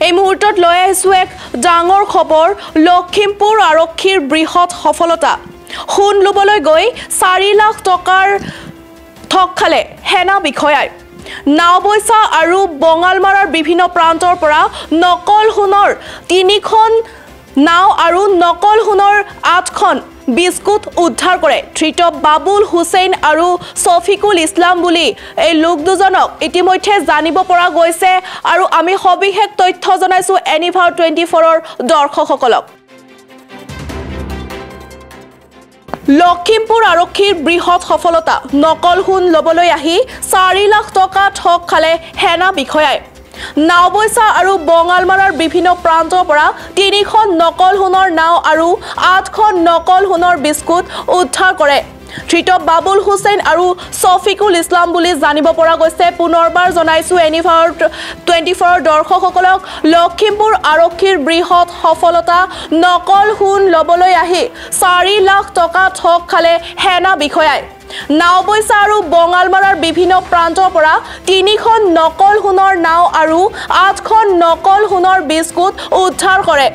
এই মুহূৰ্তত লৈ আহিছো এক ডাঙৰ খবৰ লখিমপুৰ আৰক্ষীৰ বৃহৎ সফলতা সোণ লবলৈ গৈ 4 লাখ টকাৰ ঠগ খালে হেনা বিষয়াই নাওবৈছা আৰু বঙালমাৰাৰ বিভিন্ন প্ৰান্তৰ পৰা নকল সোণৰ 3খন নাও আৰু নকল সোণৰ 8খন বিস্কুট উদ্ধাৰ কৰে ধৃত বাবুল হুছেইন আৰু সফিকুল ইছলাম বুলি এই লোক দুজনক ইতিমধ্যে জানিব পৰা গৈছে আৰু আমি সবিশেষ তথ্য জনাইছো এনিভাৰ 24ৰ দৰ্শকসকলক লখিমপুৰ আৰক্ষীৰ বৃহৎ সফলতা নকল সোণ লবলৈ আহি 4 লাখ টকা ঠগ খালে হেনা বিষয়াই নাওবৈছা আৰু বঙালমাৰাৰ বিভিন্ন প্ৰান্তৰ পৰা 3খন নকল সোণৰ নাও আৰু 8খন নকল সোণৰ বিস্কুট উদ্ধাৰ কৰে ধৃত বাবুল হুছেইন আৰু সফিকুল ইছলাম বুলি জানিব পৰা গৈছে পুনৰবাৰ জনাইছো এনিভাৰ 24ৰ দৰ্শকসকলক লখিমপুৰ আৰক্ষীৰ বৃহৎ সফলতা নকল সোণ লবলৈ আহি 4 লাখ টকা ঠগ খালে হেনা বিষয়াই নাওবৈছা আৰু বঙালমাৰাৰ বিভিন্ন প্ৰান্তৰ পৰা 3খন নকল সোণৰ নাও আৰু 8খন নকল সোণৰ বিস্কুট উদ্ধাৰ কৰে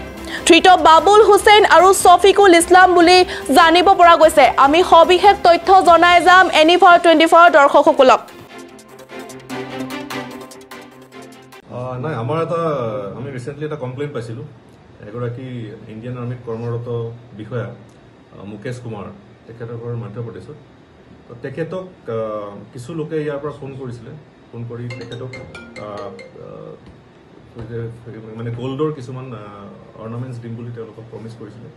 ধৃত বাবুল হুছেইন আৰু সফিকুল ইছলাম বুলি জানিব পৰা গৈছে আমি সবিশেষ তথ্য জনাই যাম এনিভাৰ 24ৰ দৰ্শকসকলক নাই আমাৰ আমি ৰিসেন্টলি এটা কমপ্লেইন পাইছিলো এগৰাকী ইণ্ডিয়ান আৰ্মিত কৰ্মৰত বিষয়া মুকেশ কুমাৰ তেখেতৰ ঘৰ মধ্যপ্ৰদেশত তেখেতক কিছু লোকে ইয়াৰ পৰা ফোন কৰিছিলে ফোন কৰি তেখেতক মানে গোল্ডৰ কিছুমান অৰ্নামেণ্টছ দিম বুলি তেওঁলোকক প্ৰমিছ কৰিছিলে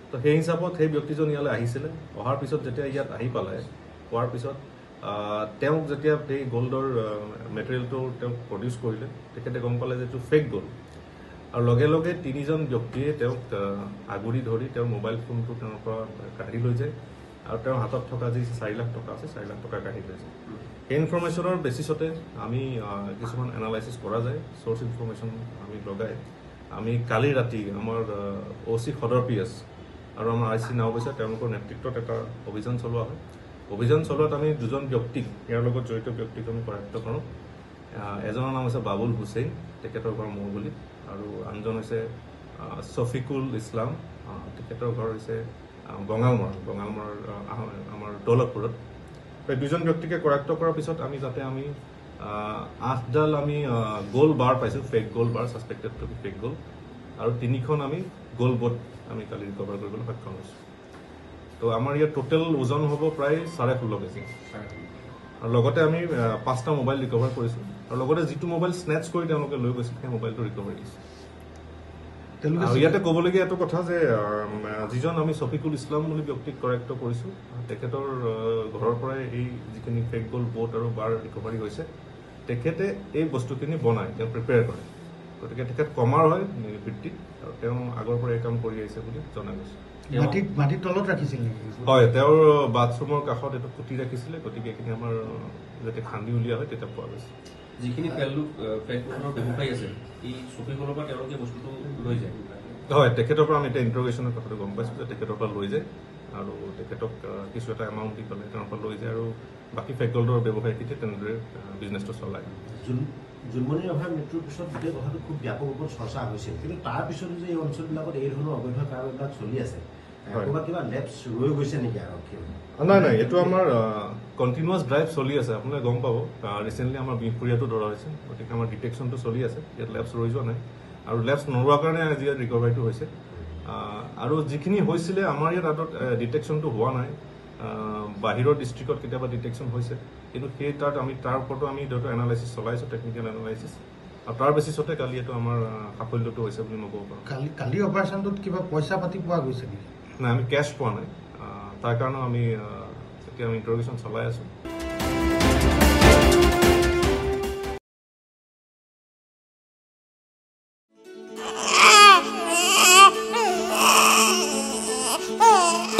তো সেই হিচাপত সেই ব্যক্তিজন ইয়ালৈ আহিছিলে অহাৰ পিছত যেতিয়া ইয়াত আহি পালে হোৱাৰ পিছত তেওঁক যেতিয়া এই গোল্ডৰ মেটেৰিয়েলটো তেওঁক প্ৰডিউচ কৰিলে তেখেতে গম পালে যে এইটো ফেক গোল্ড আৰু লগে লগে 3জন ব্যক্তিয়ে তেওঁক আগুৰি ধৰি তেওঁৰ মোবাইল ফোনটো তেওঁৰ পৰা কাঢ়ি লৈ যায় আৰু তেওঁৰ হাতত থকা যি 4 লাখ টকা আছে 4 লাখ টকা কাঢ়ি লৈছে এই ইনফৰমেশ্যনৰ বেচিছতে আমি কিছুমান এনালাইচিছ কৰা যায় চ'ৰ্চ ইনফৰমেশ্যন আমি লগাই আমি কালি ৰাতি আমাৰ OC সদৰ PS আৰু আমাৰ IC নাওবৈছা তেওঁলোকৰ নেতৃত্বত এটা অভিযান চলোৱা হয় অভিযান চলোৱাত আমি 2জন ব্যক্তিক ইয়াৰ লগত জড়িত ব্যক্তিক আমি কৰায়ত্ব কৰোঁ এজনৰ নাম হৈছে বাবুল হুছেইন তেখেতৰ ঘৰ মৌগুলি আৰু আনজন হৈছে সফিকুল ইছলাম তেখেতৰ ঘৰ হৈছে বঙালমাৰ আমাৰ দৌলতপুৰত এই 2জন ব্যক্তিকে কৰায়ত্ব কৰাৰ পিছত আমি যাতে আমি 8ডাল আমি গোল্ড বাৰ পাইছোঁ fake gold bar suspected to be fake gold আৰু 3খন আমি গোল্ড বোট আমি কালি ৰিকভাৰ কৰিবলৈ সক্ষম হৈছোঁ তো আমাৰ ইয়াত টোটেল ওজন হ'ব প্ৰায় 16.5 কেজি আৰু লগতে আমি 5টা মোবাইল ৰিকভাৰ কৰিছোঁ আৰু লগতে যিটো মোবাইল স্নেচ কৰি তেওঁলোকে লৈ গৈছিল সেই মোবাইলটো ৰিকভাৰ কৰিছে আৰু ইয়াতে ক'বলগীয়া এইটো কথা যে যিজন আমি সফিকুল ইছলাম বুলি ব্যক্তিক কৰায়ত্ব কৰিছোঁ তেখেতৰ ঘৰৰ পৰাই এই যিখিনি ফেক গোল্ড বোট আৰু বাৰ ৰিকভাৰী হৈছে তেখেতে এই বস্তুখিনি বনায় তেওঁ প্ৰিপেয়াৰ কৰে গতিকে তেখেত কমাৰ হয় ভিত্তিত আৰু তেওঁ আগৰ পৰা এই কাম কৰি আহিছে বুলি জনা গৈছে মাটিৰ তলত ৰাখিছিল নেকি হয় তেওঁৰ বাথৰুমৰ কাষত এটা পুতি ৰাখিছিলে গতিকে এইখিনি আমাৰ যেতিয়া খান্দি উলিওৱা হয় তেতিয়া পোৱা গৈছে যিখিনি ফেকবুকৰ ব্যৱসায়ী আছে এই শ্বপিংলৰ পৰা তেওঁলোকে বস্তুটো লৈ যায় হয় তেখেতৰ পৰা আমি এতিয়া ইণ্টাৰগেশ্যনৰ কথাটো গম পাইছোঁ যে তেখেতৰ পৰা লৈ যায় আৰু তেখেতক কিছু এটা এমাউণ্ট দি পেলাই তেওঁৰ পৰা লৈ যায় আৰু বাকী ফেক গোল্ডৰ ব্যৱসায়ীকেইটাই তেনেদৰে বিজনেছটো চলায় জোনমণি ৰাভাৰ মৃত্যুৰ পিছত গোটেই কথাটো খুব ব্যাপক ৰূপত চৰ্চা হৈছিল কিন্তু তাৰ পিছতো যে এই অঞ্চলবিলাকত এই ধৰণৰ অবৈধ কাৰবাৰবিলাক চলি আছে ক'ৰবাত কিবা লেপছ ৰৈ গৈছে নেকি আৰক্ষী নাই এইটো আমাৰ কণ্টিনিউৱাছ ড্ৰাইভ চলি আছে আপোনালোকে গম পাব ৰিচেণ্টলি আমাৰ বিহপুৰীয়াটো ধৰা হৈছে গতিকে আমাৰ ডিটেকশ্যনটো চলি আছে ইয়াত লেপছ ৰৈ যোৱা নাই আৰু লেপছ নোৰোৱাৰ কাৰণে আজি ইয়াত ৰিকভাৰীটো হৈছে আৰু যিখিনি হৈছিলে আমাৰ ইয়াত আগত ডিটেকশ্যনটো হোৱা নাই বাহিৰৰ ডিষ্ট্ৰিক্টত কেতিয়াবা ডিটেকশ্যন হৈছে কিন্তু সেই আমি তাৰ ওপৰতো আমি ধৰক এনালাইচিছ চলাইছোঁ টেকনিকেল এনালাইচিছ আৰু তাৰ বেচিছতে কালি এইটো আমাৰ সাফল্যটো হৈছে বুলি মই ক'ব পাৰোঁ কালি অপাৰেশ্যনটোত কিবা পইচা পাতি পোৱা গৈছে নেকি নাই আমি কেছ পোৱা নাই তাৰ কাৰণেও আমি এতিয়া আমি ইণ্টাৰগেশ্যন চলাই আছোঁ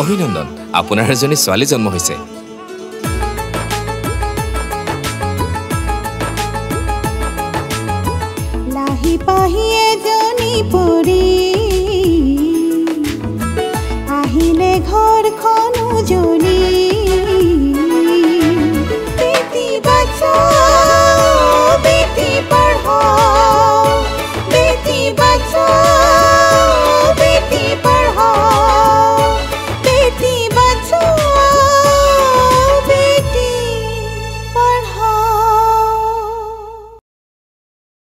অভিনন্দন আপোনাৰ এজনী ছোৱালী জন্ম হৈছে লাহি পাহিয়ে